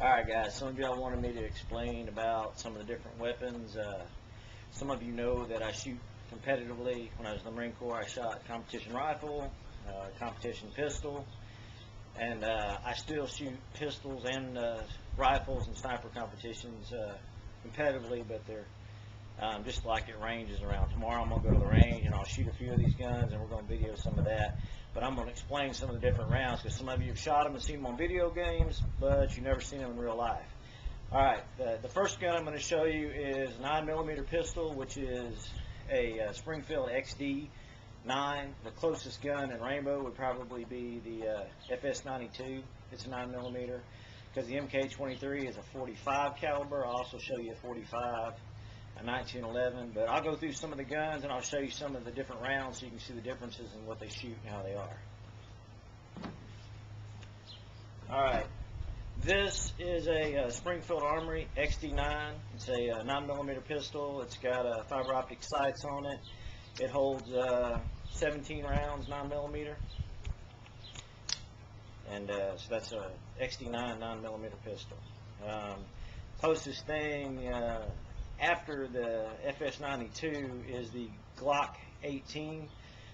Alright guys, some of y'all wanted me to explain about some of the different weapons. Some of you know that I shoot competitively. When I was in the Marine Corps, I shot competition rifle, competition pistol, and I still shoot pistols and rifles and sniper competitions competitively, but they're just like at ranges around. Tomorrow I'm going to go to the range and I'll shoot a few of these guns, and we're going to video some of that. But I'm going to explain some of the different rounds, because some of you have shot them and seen them on video games, but you've never seen them in real life. Alright, the first gun I'm going to show you is a 9mm pistol, which is a Springfield XD 9. The closest gun in Rainbow would probably be the FS92. It's a 9mm, because the MK23 is a 45 caliber. I'll also show you a 45, a 1911, but I'll go through some of the guns and I'll show you some of the different rounds so you can see the differences in what they shoot and how they are. Alright, this is a Springfield Armory XD9. It's a 9mm pistol. It's got fiber optic sights on it. It holds 17 rounds, 9mm, and so that's a XD9 9mm pistol. Closest thing after the FS92 is the Glock 18.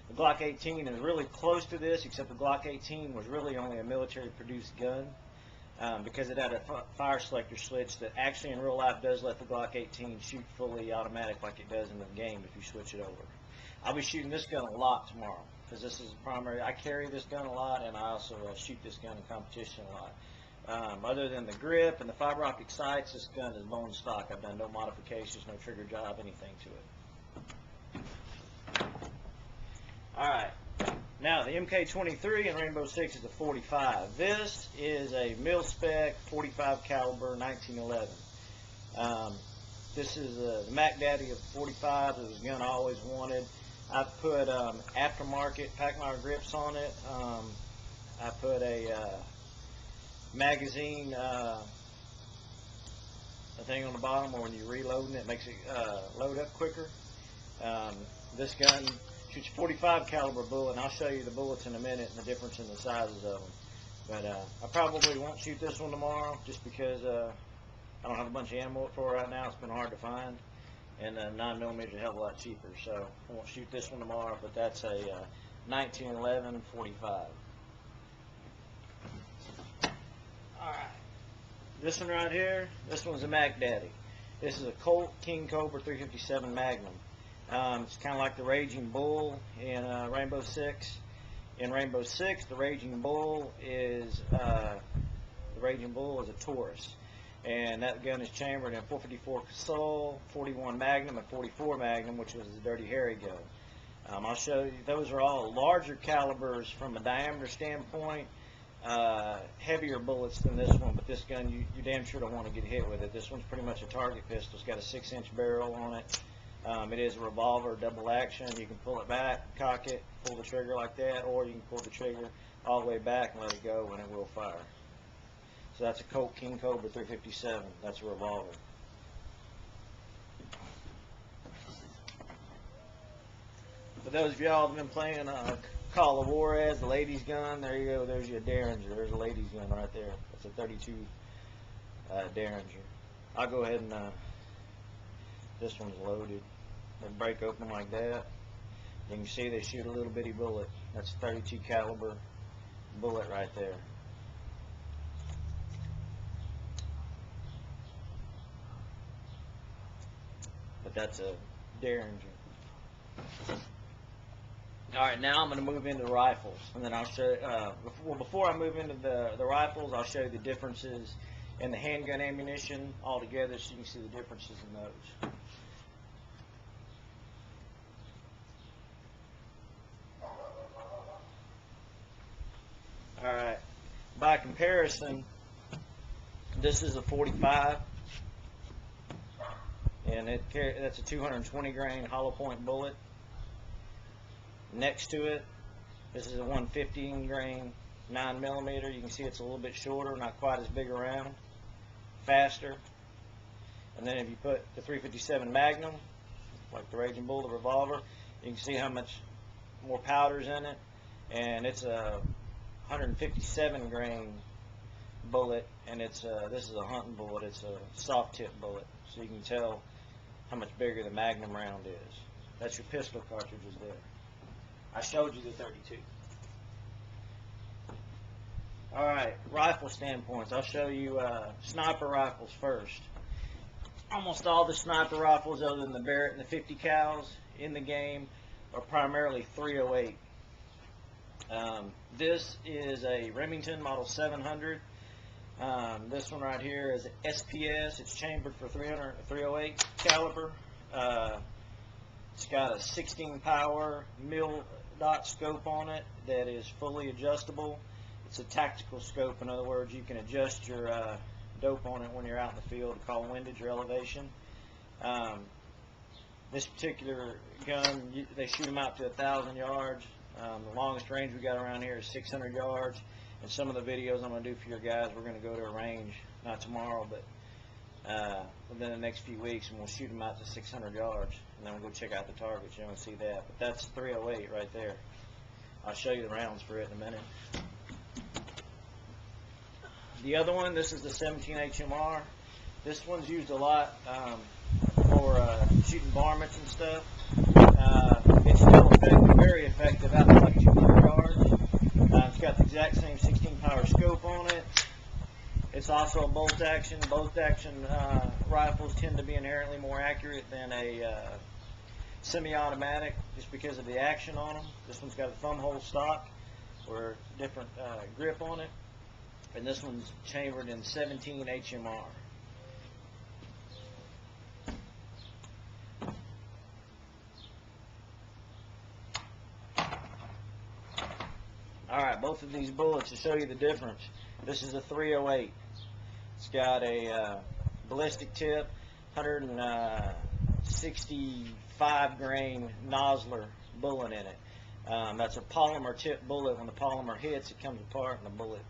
The Glock 18 is really close to this, except the Glock 18 was really only a military produced gun, because it had a fire selector switch that actually in real life does let the Glock 18 shoot fully automatic like it does in the game if you switch it over. I'll be shooting this gun a lot tomorrow, because this is primary. I carry this gun a lot, and I also shoot this gun in competition a lot. Other than the grip and the fiber optic sights, this gun is bone stock. I've done no modifications, no trigger job, anything to it. Alright, now the MK23 in Rainbow Six is a 45. This is a mil-spec 45 caliber 1911. This is the Mac Daddy of 45. It was a gun I always wanted. I put aftermarket Pacmire grips on it. I put a magazine a thing on the bottom where when you're reloading it makes it load up quicker. This gun shoots 45 caliber bullet, and I'll show you the bullets in a minute and the difference in the sizes of them. But I probably won't shoot this one tomorrow, just because I don't have a bunch of ammo for it right now. It's been hard to find, and 9mm is a hell of a lot cheaper, so I won't shoot this one tomorrow. But that's a 1911 45. Alright, this one right here, this one's a Mac Daddy. This is a Colt King Cobra 357 Magnum. It's kind of like the Raging Bull in Rainbow Six. In Rainbow Six, the Raging Bull is a Taurus, and that gun is chambered in 454 Sol, 41 Magnum, and 44 Magnum, which was the Dirty Harry gun. I'll show you. Those are all larger calibers from a diameter standpoint. Heavier bullets than this one, but this gun you damn sure don't want to get hit with it. This one's pretty much a target pistol. It's got a 6-inch barrel on it. It is a revolver, double action. You can pull it back, cock it, pull the trigger like that, or you can pull the trigger all the way back and let it go, and it will fire. So that's a Colt King Cobra 357. That's a revolver. For those of y'all that have been playing Call of Juarez, the ladies' gun, there you go. There's your Derringer. There's a ladies' gun right there. That's a 32 Derringer. I'll go ahead and this one's loaded. They break open like that. You can see they shoot a little bitty bullet. That's a 32 caliber bullet right there. But that's a Derringer. Alright, now I'm going to move into the rifles, and then I'll show before I move into the rifles, I'll show you the differences in the handgun ammunition altogether, so you can see the differences in those. Alright, by comparison, this is a 45, and that's a 220 grain hollow point bullet. Next to it, this is a 115 grain 9mm. You can see it's a little bit shorter, not quite as big around, faster. And then if you put the 357 Magnum, like the Raging Bull, the revolver, you can see how much more powder's in it, and it's a 157 grain bullet, and it's this is a hunting bullet. It's a soft tip bullet, so you can tell how much bigger the Magnum round is. That's your pistol cartridges there. I showed you the 32. Alright, rifle standpoints. I'll show you sniper rifles first. Almost all the sniper rifles other than the Barrett and the 50 cals in the game are primarily 308. This is a Remington Model 700. This one right here is an SPS. It's chambered for 308 caliber. It's got a 16 power mil dot scope on it that is fully adjustable. It's a tactical scope. In other words, you can adjust your dope on it when you're out in the field to call windage or elevation. This particular gun, they shoot them out to 1,000 yards. The longest range we got around here is 600 yards. And some of the videos I'm going to do for your guys, we're going to go to a range, not tomorrow, but within the next few weeks, and we'll shoot them out to 600 yards. And then we'll go check out the targets. You're going to see that. But that's 308 right there. I'll show you the rounds for it in a minute. The other one, this is the 17 HMR. This one's used a lot for shooting varmints and stuff. It's still effective, very effective out to like 200 yards. It's got the exact same 16 power scope on it. It's also a bolt action. Bolt action rifles tend to be inherently more accurate than a semi-automatic just because of the action on them. This one's got a thumb hole stock or different grip on it. And this one's chambered in 17 HMR. Alright, both of these bullets, to show you the difference. This is a 308. It's got a ballistic tip, 165 grain Nosler bullet in it. That's a polymer tip bullet. When the polymer hits, it comes apart and the bullet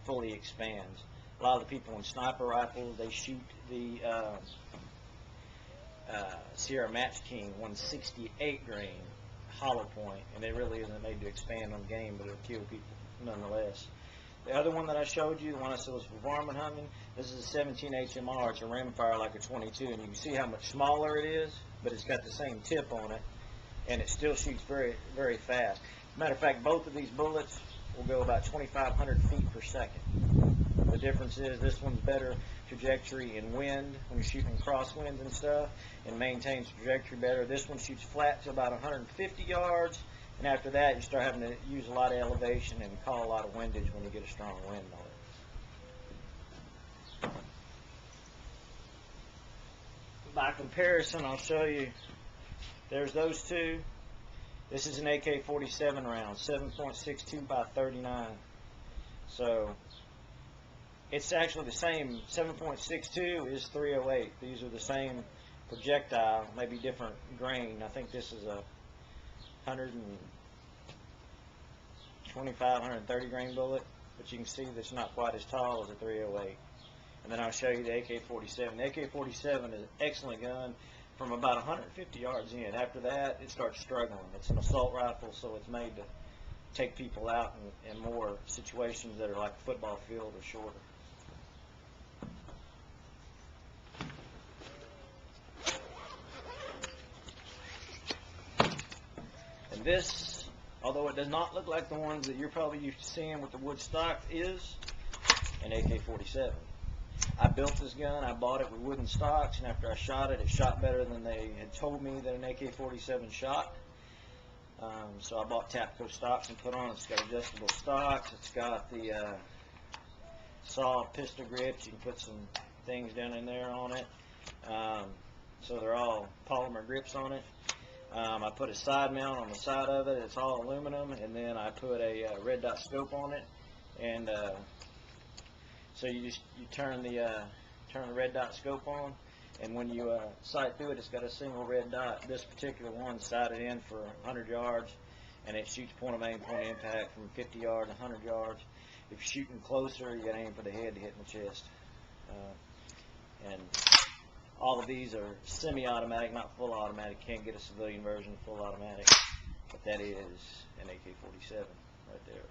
fully expands. A lot of the people in sniper rifles, they shoot the Sierra Match King 168 grain hollow point, and it really isn't made to expand on game, but it'll kill people nonetheless. The other one that I showed you, the one I said was for varmint hunting, this is a 17 HMR. It's a rimfire like a 22, and you can see how much smaller it is, but it's got the same tip on it, and it still shoots very, very fast. Matter of fact, both of these bullets will go about 2,500 feet per second. The difference is this one's better trajectory in wind when you're shooting crosswinds and stuff, and maintains trajectory better. This one shoots flat to about 150 yards, and after that you start having to use a lot of elevation and call a lot of windage when you get a strong wind on it. By comparison, I'll show you, there's those two. This is an AK-47 round, 7.62 by 39. So it's actually the same. 7.62 is 308. These are the same projectile, maybe different grain. I think this is a 125, 130 grain bullet, but you can see that's not quite as tall as a 308. And then I'll show you the AK-47. The AK-47 is an excellent gun from about 150 yards in. After that, it starts struggling. It's an assault rifle, so it's made to take people out in more situations that are like a football field or shorter. And this, although it does not look like the ones that you're probably used to seeing with the wood stock, is an AK-47. I built this gun, I bought it with wooden stocks, and after I shot it, it shot better than they had told me that an AK-47 shot. So I bought Tapco stocks and put on it. It's got adjustable stocks, it's got the saw pistol grips, you can put some things down in there on it. So they're all polymer grips on it. I put a side mount on the side of it, it's all aluminum, and then I put a red dot scope on it, and so you turn the red dot scope on, and when you sight through it, it's got a single red dot. This particular one sighted in for 100 yards, and it shoots point of aim, point of impact from 50 yards to 100 yards. If you're shooting closer, you got to aim for the head to hit in the chest. And all of these are semi-automatic, not full automatic. Can't get a civilian version of full automatic, but that is an AK-47 right there.